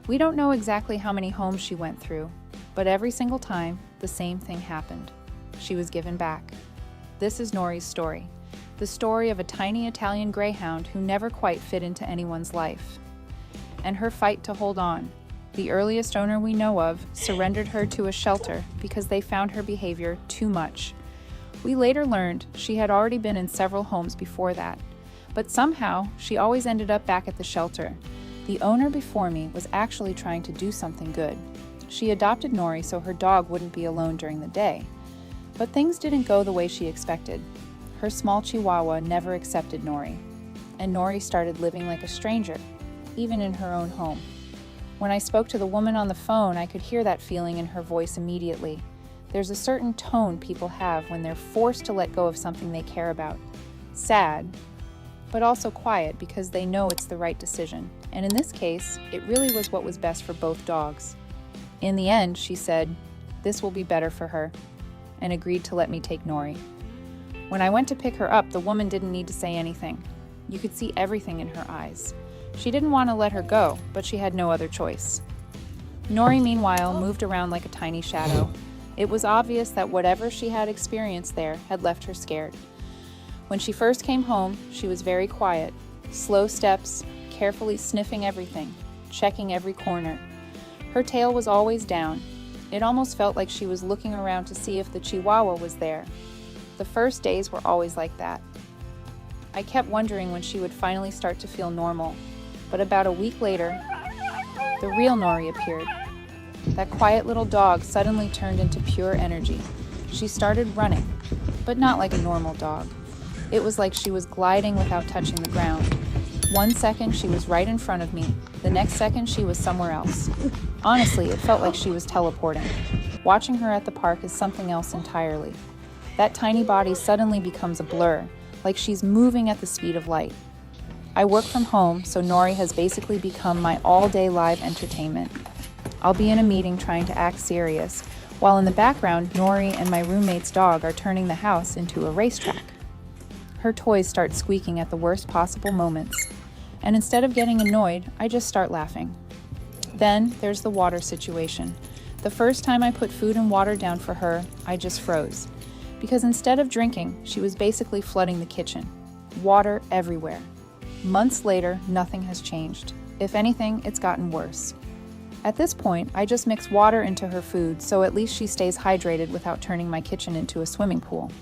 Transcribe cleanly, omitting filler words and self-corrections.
We don't know exactly how many homes she went through, but every single time, the same thing happened. She was given back. This is Nori's story, the story of a tiny Italian greyhound who never quite fit into anyone's life. And her fight to hold on. The earliest owner we know of surrendered her to a shelter because they found her behavior too much. We later learned she had already been in several homes before that, but somehow she always ended up back at the shelter. The owner before me was actually trying to do something good. She adopted Nori so her dog wouldn't be alone during the day. But things didn't go the way she expected. Her small Chihuahua never accepted Nori, and Nori started living like a stranger, even in her own home. When I spoke to the woman on the phone, I could hear that feeling in her voice immediately. There's a certain tone people have when they're forced to let go of something they care about. Sad, but also quiet because they know it's the right decision. And in this case, it really was what was best for both dogs. In the end, she said, "This will be better for her," and agreed to let me take Nori. When I went to pick her up, the woman didn't need to say anything. You could see everything in her eyes. She didn't want to let her go, but she had no other choice. Nori, meanwhile, moved around like a tiny shadow. It was obvious that whatever she had experienced there had left her scared. When she first came home, she was very quiet, slow steps, carefully sniffing everything, checking every corner. Her tail was always down. It almost felt like she was looking around to see if the Chihuahua was there. The first days were always like that. I kept wondering when she would finally start to feel normal, but about a week later, the real Nori appeared. That quiet little dog suddenly turned into pure energy. She started running, but not like a normal dog. It was like she was gliding without touching the ground. One second she was right in front of me, the next second she was somewhere else. Honestly, it felt like she was teleporting. Watching her at the park is something else entirely. That tiny body suddenly becomes a blur, like she's moving at the speed of light. I work from home, so Nori has basically become my all-day live entertainment. I'll be in a meeting trying to act serious, while in the background, Nori and my roommate's dog are turning the house into a racetrack. Her toys start squeaking at the worst possible moments, and instead of getting annoyed, I just start laughing. Then there's the water situation. The first time I put food and water down for her, I just froze. Because instead of drinking, she was basically flooding the kitchen. Water everywhere. Months later, nothing has changed. If anything, it's gotten worse. At this point, I just mix water into her food so at least she stays hydrated without turning my kitchen into a swimming pool.